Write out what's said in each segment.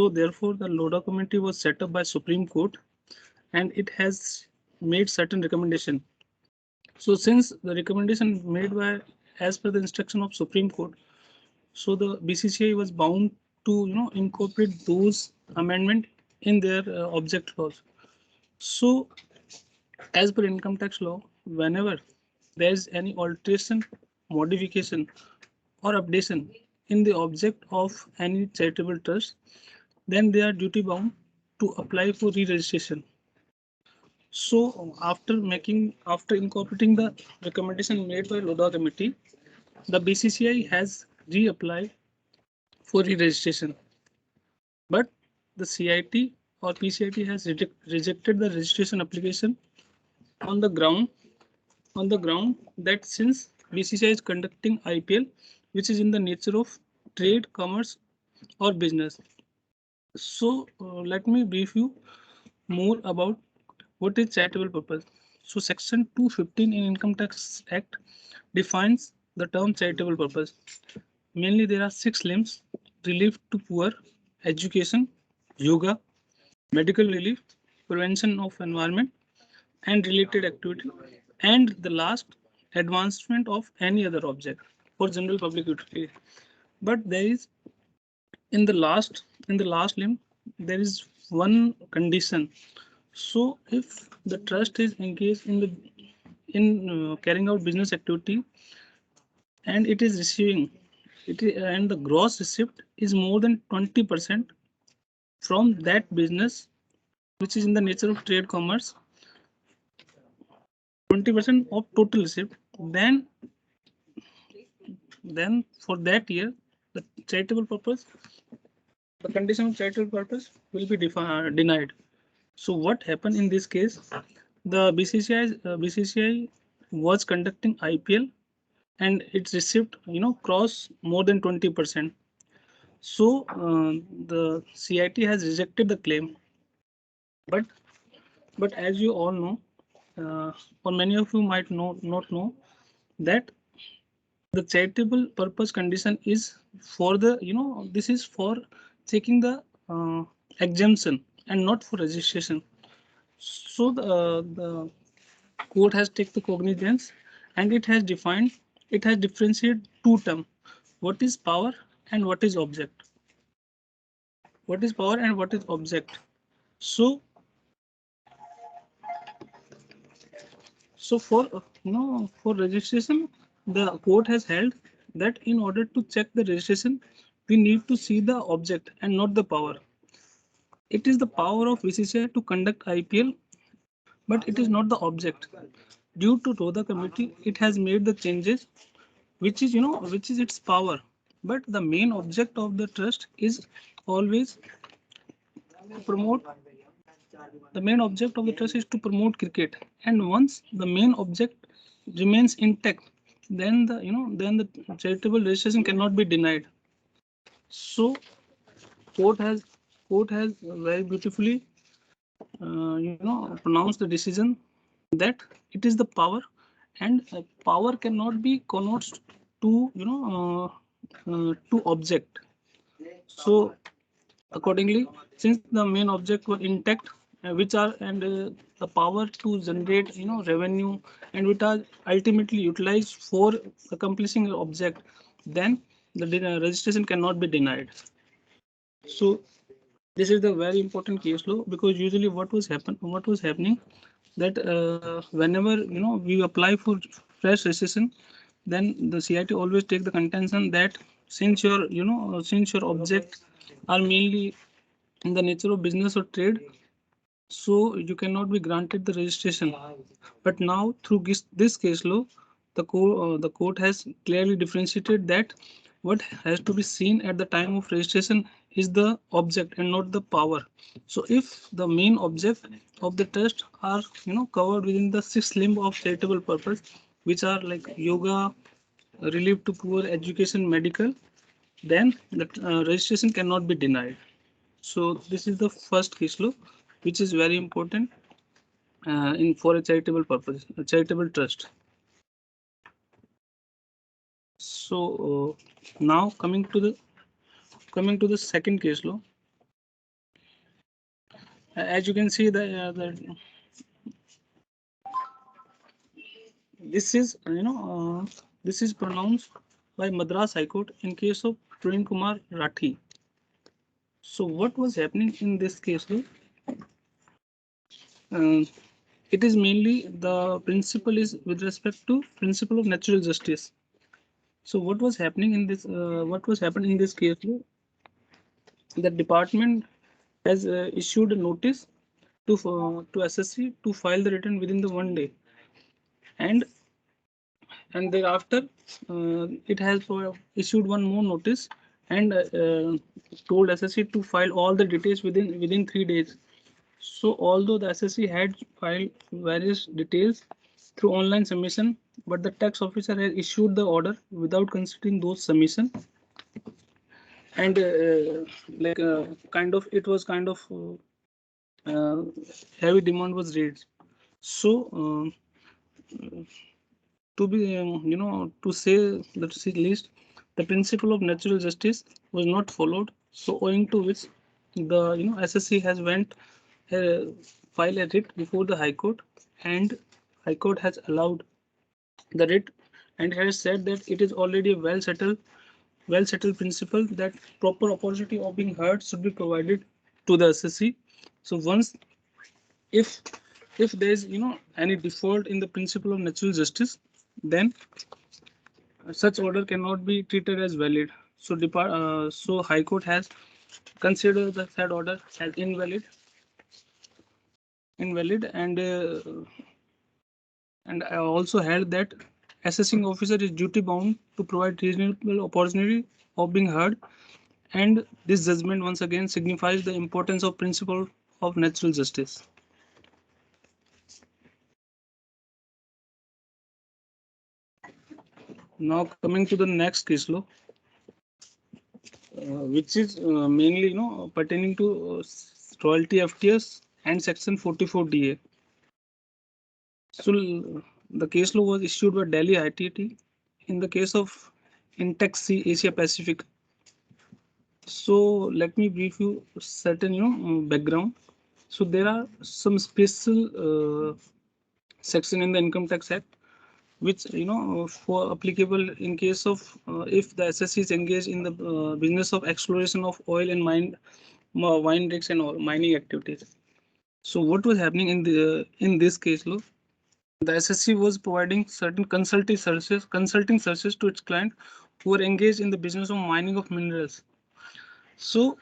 So therefore, the Lodha Committee was set up by Supreme Court, and it has made certain recommendation. So since the recommendation made by as per the instruction of Supreme Court, so the BCCI was bound to incorporate those amendment in their object laws. So as per income tax law, whenever there is any alteration, modification, or updation in the object of any charitable trust, then they are duty bound to apply for re-registration. So after incorporating the recommendation made by Lodha Committee, the BCCI has reapplied for re-registration, but the CIT or PCIT has rejected the registration application on the ground that since BCCI is conducting IPL, which is in the nature of trade, commerce, or business. So let me brief you more about what is charitable purpose. So Section 215 in Income Tax Act defines the term charitable purpose. Mainly there are 6 limbs: relief to poor, education, yoga, medical relief, prevention of environment and related activity, and the last, advancement of any other object for general public utility. But there is in the last limb there is one condition. So if the trust is engaged in carrying out business activity and it is receiving and the gross receipt is more than 20% from that business which is in the nature of trade commerce, 20% of total receipt, then for that year the charitable purpose, the condition of charitable purpose will be denied. So what happened in this case? The BCCI was conducting IPL and its receipt cross more than 20%. So the CIT has rejected the claim, but as you all know, or many of you might not know that the charitable purpose condition is for the this is for checking the exemption and not for registration. So the court has taken the cognizance and it has differentiated two terms: what is power and what is object. What is power and what is object? So for registration, the court has held that in order to check the registration, we need to see the object and not the power. It is the power of BCCI to conduct IPL, but it is not the object. Due to Lodha Committee, it has made the changes, which is its power. But the main object of the trust is always to promote. The main object of the trust is to promote cricket, and once the main object remains intact, then the charitable registration cannot be denied. So court has court has very beautifully pronounced the decision that it is the power, and power cannot be connotes to to object. So accordingly, since the main object were intact, which are and the power to generate revenue and which are ultimately utilized for accomplishing the object, then the registration cannot be denied. So this is the very important case law, because usually what was happening that whenever we apply for fresh registration, then the CIT always take the contention that since your object are mainly in the nature of business or trade, so you cannot be granted the registration. But now through this case law, the court has clearly differentiated that what has to be seen at the time of registration is the object and not the power. So if the main object of the trust are covered within the 6th limb of charitable purpose, which are like yoga, relief to poor, education, medical, then the registration cannot be denied. So this is the first case law, which is very important in for a charitable purpose, a charitable trust. So now coming to the second case law, As you can see, this is this is pronounced by Madras High Court in case of Praveen Kumar Rathi. So what was happening in this case? It is mainly the principle is with respect to principle of natural justice. So what was happening in this? What was happening in this case? The department has issued a notice to SSC to file the return within the 1 day, and thereafter it has issued one more notice and told SSC to file all the details within 3 days. So although the SSC had filed various details through online submission, but the tax officer has issued the order without considering those submission, and kind of it was kind of heavy demand was raised. So to be to say the least, the principle of natural justice was not followed. So owing to which the SSC has went uh, file a writ before the High Court, and High Court has allowed the writ and has said that it is already a well settled principle that proper opportunity of being heard should be provided to the SSC. So once if there is any default in the principle of natural justice, then such order cannot be treated as valid. So so High Court has considered the said order as invalid, and I also held that assessing officer is duty bound to provide reasonable opportunity of being heard, and this judgment once again signifies the importance of principle of natural justice. Now coming to the next case law, which is mainly pertaining to royalty FTS and section 44 DA. So the case law was issued by Delhi ITT in the case of Intex C Asia Pacific. So let me brief you certain background. So there are some special section in the Income Tax Act which for applicable in case of if the SSC is engaged in the business of exploration of oil and wine rigs and all mining activities. So what was happening in this case law? The SSC was providing certain consulting services to its client who were engaged in the business of mining of minerals. So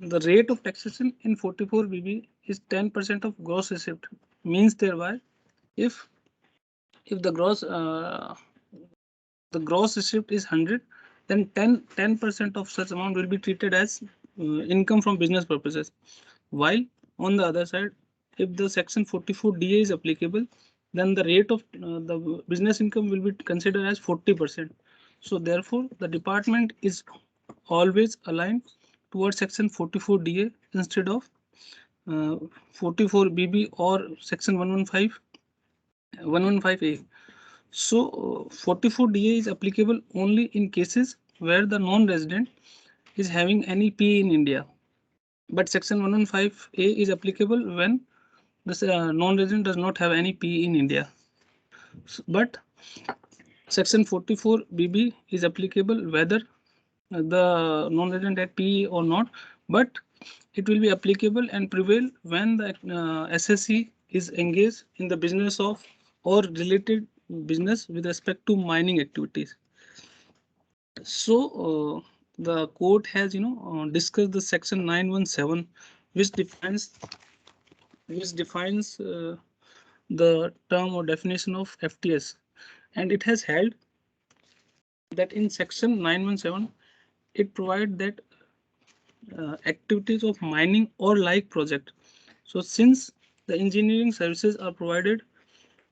the rate of taxation in 44 BB is 10% of gross receipt. Means thereby, if the gross receipt is 100, then 10% of such amount will be treated as income from business purposes. While on the other side, if the section 44 DA is applicable, then the rate of the business income will be considered as 40%. So therefore, the department is always aligned towards section 44 DA instead of 44 BB or section 115A. So 44 DA is applicable only in cases where the non-resident is having any PE in India. But section 115A is applicable when the non-resident does not have any PE in India. But section 44 BB is applicable whether the non-resident had PE or not, but it will be applicable and prevail when the SSC is engaged in the business of or related business with respect to mining activities. So the court has discussed the section 917 which defines the term or definition of FTS, and it has held that in section 917 it provides that activities of mining or like project. So since the engineering services are provided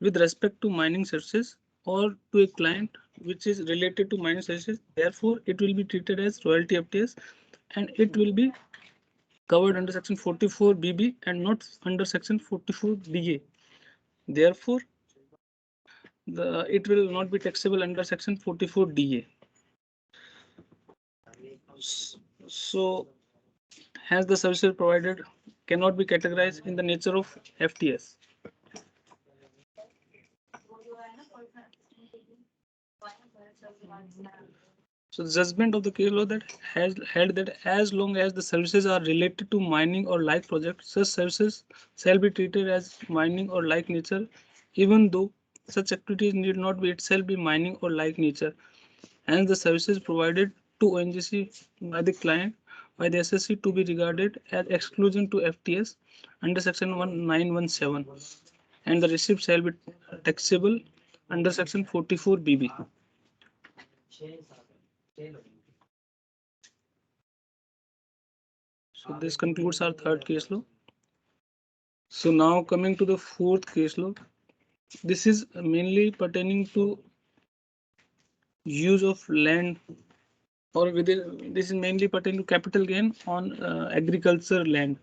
with respect to mining services or to a client which is related to mining services, therefore it will be treated as royalty FTS, and it will be covered under section 44 BB and not under section 44 DA. Therefore, it will not be taxable under section 44 DA. So, has the services provided cannot be categorized in the nature of FTS. So the judgment of the case law that has held that as long as the services are related to mining or like project, such services shall be treated as mining or like nature, even though such activities need not be itself be mining or like nature, and the services provided to ONGC by the client by the SSC to be regarded as exclusion to FTS under section 1917, and the receipt shall be taxable under section 44 BB. So this concludes our third case law. So now coming to the fourth case law, this is mainly pertaining to use of land, or within this is mainly pertaining to capital gain on agriculture land.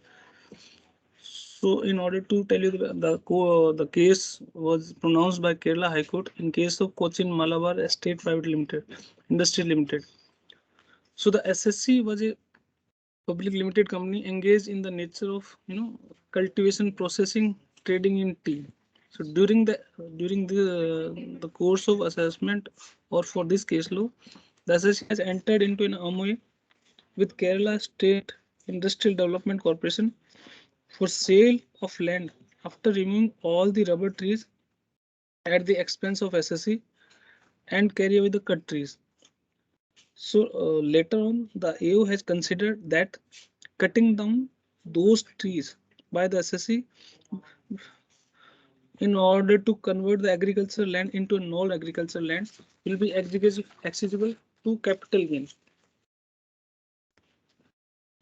So in order to tell you the case was pronounced by Kerala High Court in case of Cochin Malabar Estate Private Limited, Industry Limited. So the SSC was a public limited company engaged in the nature of cultivation, processing, trading in tea. So during the course of assessment, or for this case law, the SSC has entered into an MOU with Kerala State Industrial Development Corporation for sale of land after removing all the rubber trees at the expense of SSC and carry away the cut trees. So later on, the AO has considered that cutting down those trees by the SSC in order to convert the agricultural land into non-agricultural land will be accessible to capital gain.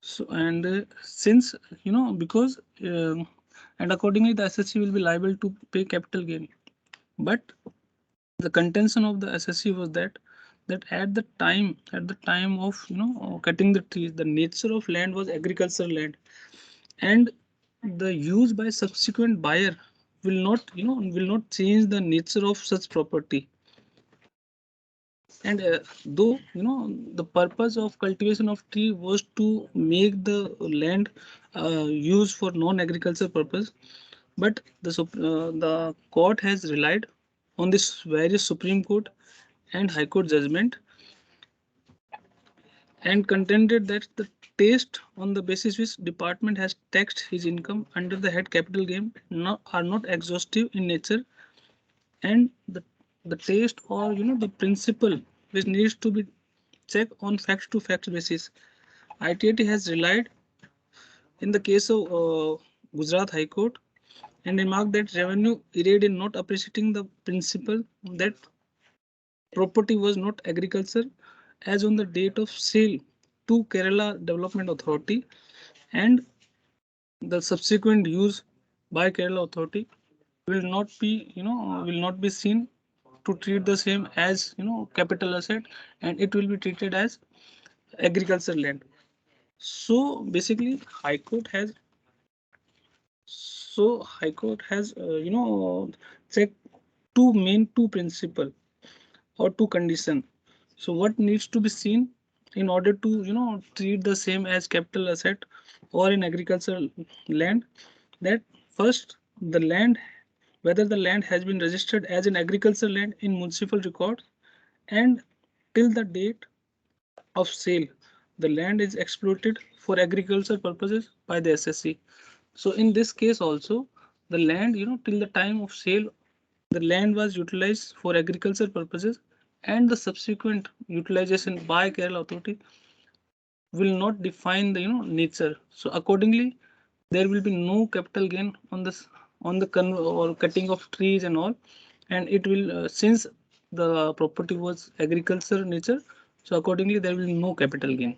So and since because and accordingly the SSC will be liable to pay capital gain, but the contention of the SSC was that at the time of cutting the trees, the nature of land was agricultural land, and the use by subsequent buyer will not change the nature of such property. And though the purpose of cultivation of tree was to make the land used for non-agricultural purpose, but the court has relied on this various Supreme Court and High Court judgment and contended that the taste on the basis which department has taxed his income under the head capital gain are not exhaustive in nature, and the taste, or the principle which needs to be checked on facts to facts basis. ITAT has relied in the case of Gujarat High Court and remarked that revenue erred in not appreciating the principle that property was not agriculture as on the date of sale to Kerala Development Authority, and the subsequent use by Kerala Authority will not be seen to treat the same as capital asset, and it will be treated as agricultural land. So basically High Court has checked two principle or two condition. So what needs to be seen in order to treat the same as capital asset or in agricultural land, that first the land, whether the land has been registered as an agricultural land in municipal records, and till the date of sale the land is exploited for agricultural purposes by the SSC. So in this case also, the land till the time of sale the land was utilized for agricultural purposes, and the subsequent utilization by Kerala Authority will not define the nature. So accordingly, there will be no capital gain on this, on the or cutting of trees and all, and it will since the property was agriculture nature, so accordingly there will be no capital gain.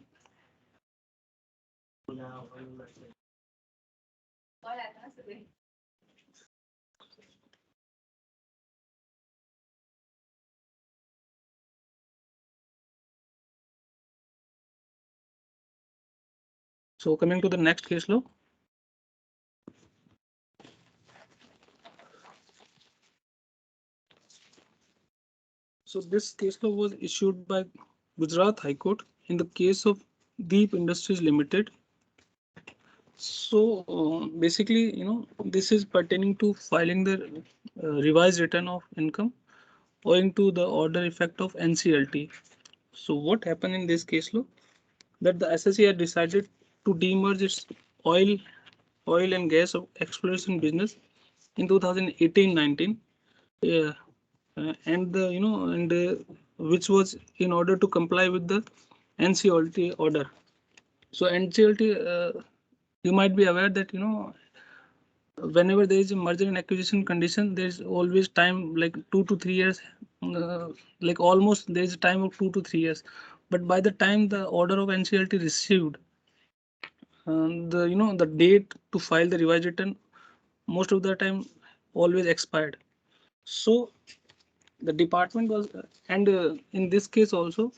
So coming to the next case law. So this case law was issued by Gujarat High Court in the case of Deep Industries Limited. So basically, this is pertaining to filing the revised return of income owing to the order effect of NCLT. So what happened in this case law? That the SSC had decided to demerge its oil oil and gas exploration business in 2018-19. Yeah, and the and which was in order to comply with the NCLT order. So NCLT, you might be aware that whenever there is a merger and acquisition condition, there is always time like 2 to 3 years, uh, like almost there is a time of 2 to 3 years. But by the time the order of NCLT received, the date to file the revised return most of the time always expired. So the department was, and in this case also,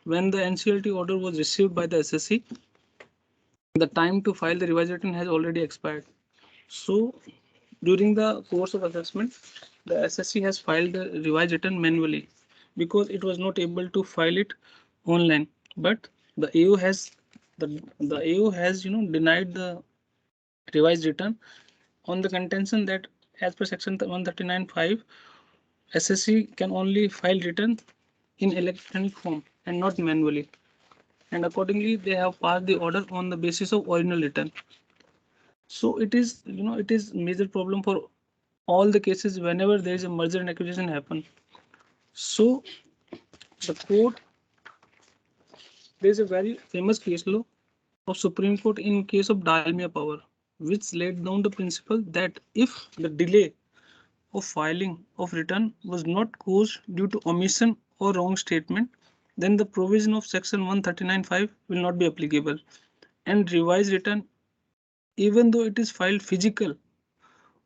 when the NCLT order was received by the SSC, the time to file the revised return has already expired. So during the course of assessment, the SSC has filed the revised return manually because it was not able to file it online. But the AO has the AO has denied the revised return on the contention that as per section 139(5), SSC can only file return in electronic form and not manually. And accordingly, they have passed the order on the basis of original return. So it is major problem for all the cases whenever there is a merger and acquisition happen. So the court, there is a very famous case law of Supreme Court in case of Dalmia Power, which laid down the principle that if the delay of filing of return was not caused due to omission or wrong statement, then the provision of section 139(5) will not be applicable. And revised return, even though it is filed physical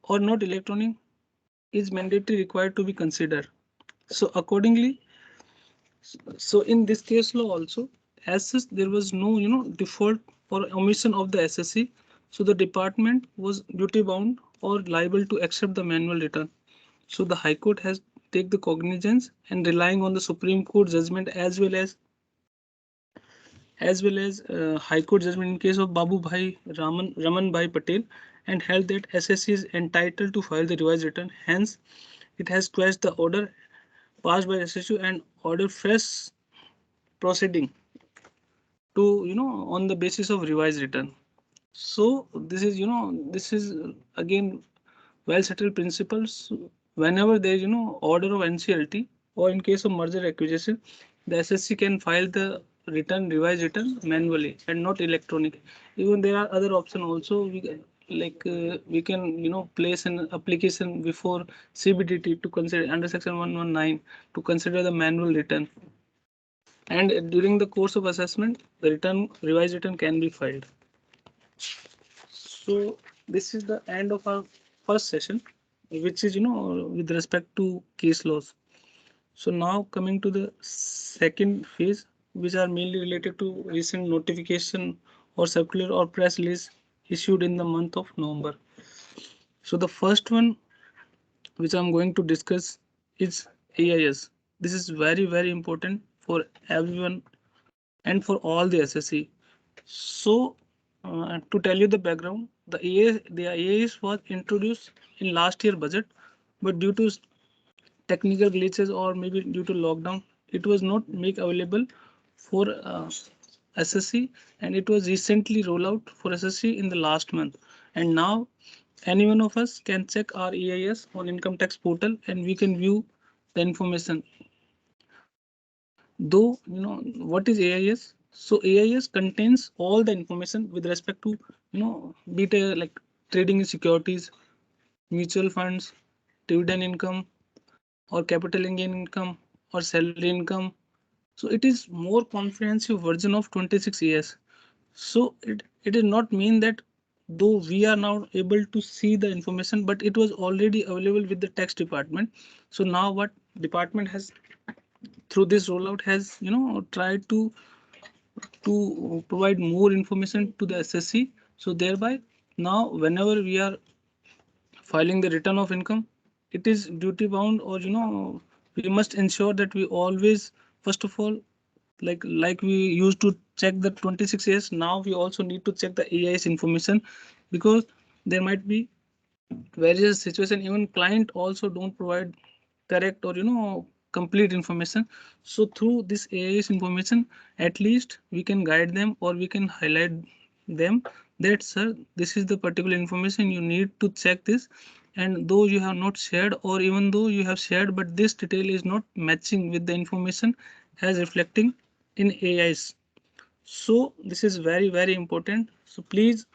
or not electronic, is mandatory required to be considered. So accordingly, so in this case law also, as such, there was no default or omission of the SSC. So the department was duty bound or liable to accept the manual return. So the High Court has take the cognizance and relying on the Supreme Court judgment as well as High Court judgment in case of Babu Bhai Raman Bhai Patel, and held that SSC is entitled to file the revised return. Hence, it has quashed the order passed by SSU and ordered fresh proceeding to on the basis of revised return. So this is again well settled principles. Whenever there is order of NCLT or in case of merger acquisition, the SSC can file the return revised return manually and not electronic. Even there are other options also. We can place an application before CBDT to consider under section 119 to consider the manual return. And during the course of assessment, the revised return can be filed. So this is the end of our first session, which is with respect to case laws. So now coming to the second phase, which are mainly related to recent notification or circular or press release issued in the month of November. So the first one which I'm going to discuss is AIS. This is very important for everyone and for all the SSC. So, to tell you the background, the AIS was introduced in last year budget, but due to technical glitches or maybe due to lockdown, it was not made available for SSC, and it was recently rolled out for SSC in the last month. And now, any one of us can check our AIS on income tax portal, and we can view the information. Though what is AIS? So AIS contains all the information with respect to be it like trading in securities, mutual funds, dividend income, or capital gain income, or salary income. So it is more comprehensive version of 26 years. So it is not mean that though we are now able to see the information, but it was already available with the tax department. So now what department has through this rollout has tried to provide more information to the SSC. So thereby now whenever we are filing the return of income, it is duty bound, or we must ensure that we always first of all like we used to check the 26 years, now we also need to check the AIS information, because there might be various situation, even client also don't provide correct or complete information. So through this AIS information, at least we can guide them or we can highlight them that, sir, this is the particular information you need to check this, and though you have not shared, or even though you have shared, but this detail is not matching with the information as reflecting in AIS. So this is very, very important. So please,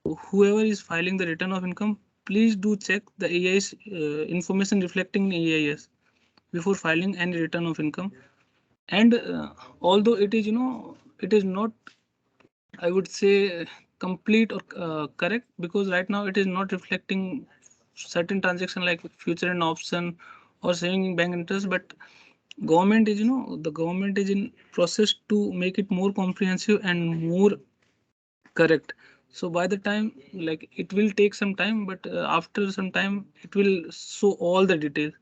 whoever is filing the return of income, please do check the AIS information reflecting in AIS before filing any return of income. And although it is, it is not, I would say, complete or correct, because right now it is not reflecting certain transaction like future and option or saving bank interest, but government is, the government is in process to make it more comprehensive and more correct. So by the time, like, it will take some time, but after some time it will show all the details.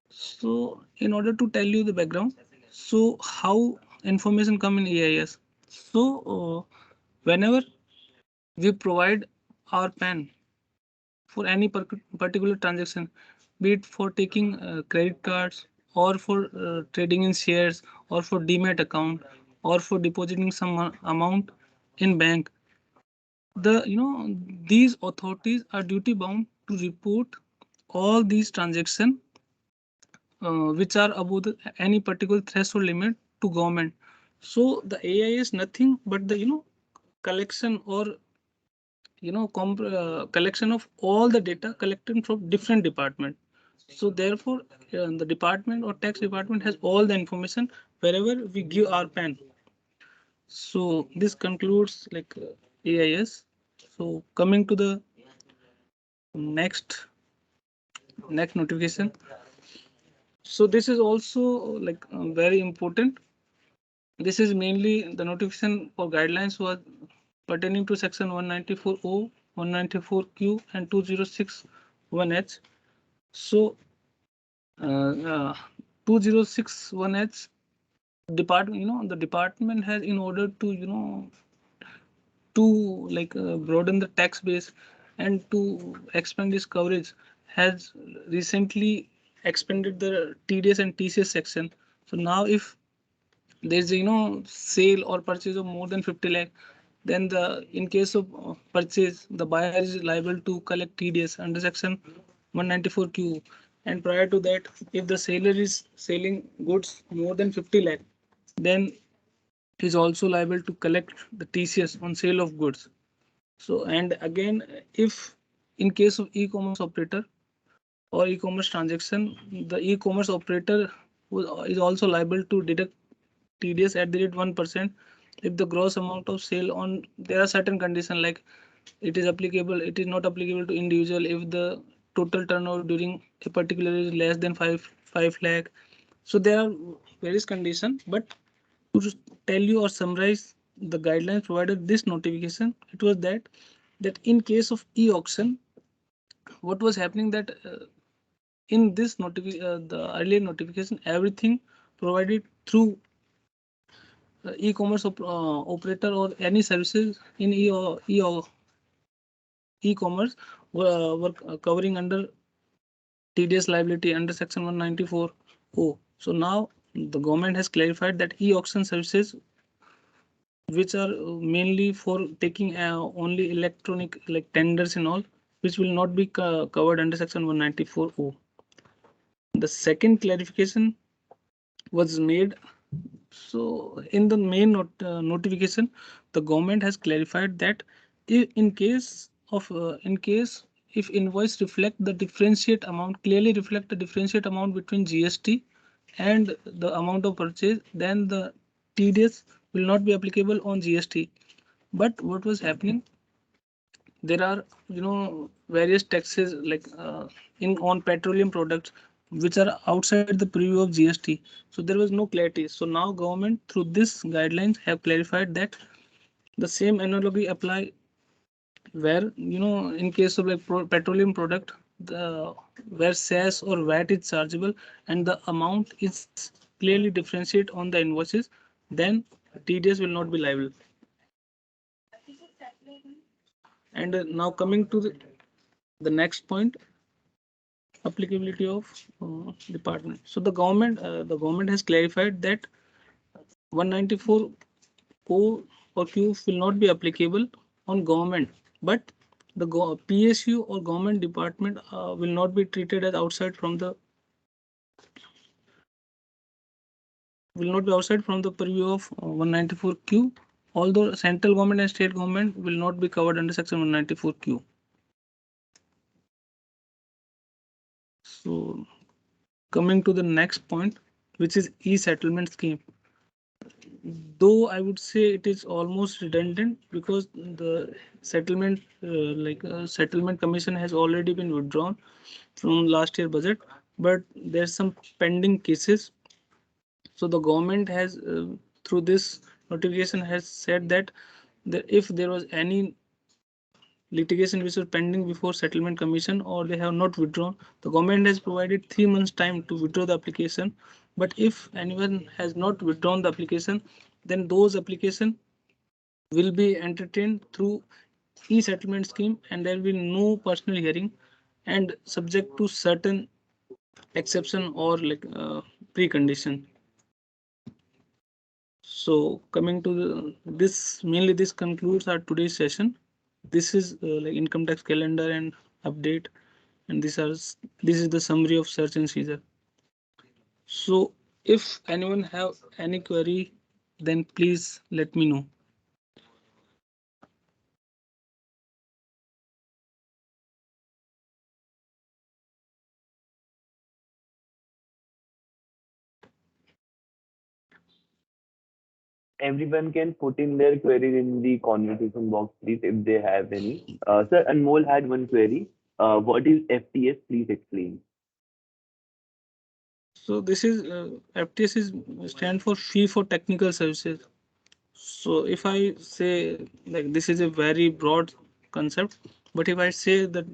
So in order to tell you the background, so how information come in AIS. So whenever we provide our PAN for any particular transaction, be it for taking credit cards, or for trading in shares, or for demat account, or for depositing some amount in bank, the these authorities are duty bound to report all these transactions which are above any particular threshold limit to government. So the AI is nothing but the collection, or collection of all the data collected from different department. So therefore, the department or tax department has all the information wherever we give our PAN. So this concludes like AIS. So coming to the next notification. So this is also like very important. This is mainly the notification for guidelines was pertaining to section 194O, 194Q, and 2061H. So 2061H department, the department has, in order to like broaden the tax base and to expand its coverage, has recently expanded the TDS and TCS section. So now if there's sale or purchase of more than 50 lakh, then the in case of purchase, the buyer is liable to collect TDS under section 194Q. And prior to that, if the seller is selling goods more than 50 lakh, then is also liable to collect the TCS on sale of goods. So, and again, if in case of e-commerce operator or e-commerce transaction, the e-commerce operator is also liable to deduct TDS at the rate 1% if the gross amount of sale on, there are certain conditions like it is applicable, it is not applicable to individual if the total turnover during a particular is less than 5 lakh. So there are various conditions, but to just tell you or summarize the guidelines provided this notification, it was that in case of e-auction, what was happening that in this the earlier notification, everything provided through e-commerce operator or any services in e-commerce were covering under TDS liability under section 194O. So now the government has clarified that e-auction services, which are mainly for taking only electronic like tenders and all, which will not be covered under section 194O. The second clarification was made. So in the main notification, the government has clarified that in case of in case if invoice reflect the differentiate amount, clearly reflect the differentiate amount between GST and the amount of purchase, then the TDS will not be applicable on GST. But what was happening, there are various taxes like in on petroleum products which are outside the preview of GST. So there was no clarity. So now government through this guidelines have clarified that the same analogy apply where in case of like petroleum product, the where cess or VAT is chargeable and the amount is clearly differentiate on the invoices, then TDS will not be liable. And now coming to the next point, applicability of department. So the government has clarified that 194 O or Q will not be applicable on government, but the PSU or government department will not be treated as outside from the purview of 194Q, although central government and state government will not be covered under section 194Q. So coming to the next point, which is e-settlement scheme. Though I would say it is almost redundant because the settlement settlement commission has already been withdrawn from last year budget, but there's some pending cases. So the government has through this notification has said that if there was any litigation which was pending before settlement commission or they have not withdrawn, the government has provided 3 months time to withdraw the application. But if anyone has not withdrawn the application, then those application will be entertained through e-settlement scheme and there will be no personal hearing and subject to certain exception or precondition. So coming to this, mainly this concludes our today's session. This is income tax calendar and update, and this is the summary of search and seizure. So if anyone have any query, then please let me know. Everyone can put in their queries in the conversation box, please, if they have any. Sir, Anmol had one query. What is FTS? Please explain. So this is FTS is stand for fee for technical services. So if I say this is a very broad concept, but if I say that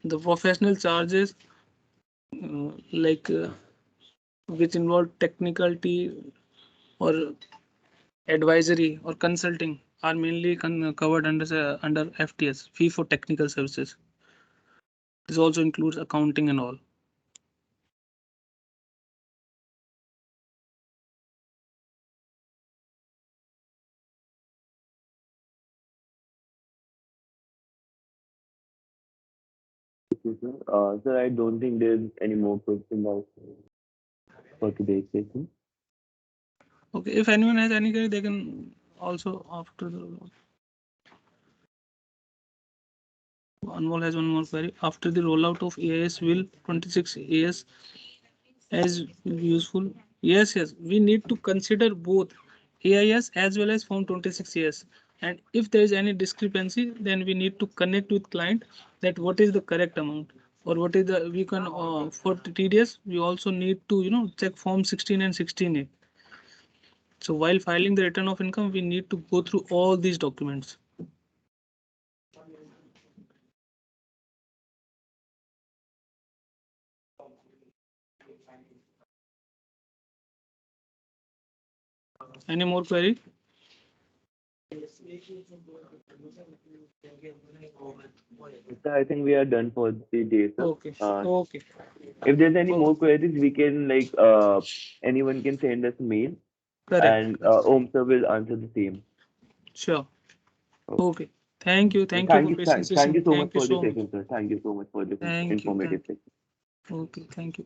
the professional charges like which involve technicality or advisory or consulting are mainly covered under FTS, fee for technical services. This also includes accounting and all. Sir, I don't think there's any more questions for today's session. Okay, if anyone has any query, they can also after the Anmol has one more query. After the rollout of AIS, will 26 AS as useful? Yes, we need to consider both AIS as well as Form 26 AS. And if there is any discrepancy, then we need to connect with client that what is the correct amount or what is the we can for TDS. We also need to check Form 16 and 16A. So while filing the return of income, we need to go through all these documents. Any more query? Sir, I think we are done for the day, sir. Okay. Okay. If there's any Okay. more queries, we can anyone can send us a mail, Correct. and Om sir will answer the same. Sure. Okay. Okay. Thank you. Thank you for Thank you so much Thank you for the so much. session, sir. Thank you so much for this Thank you. informative session. Okay. Thank you.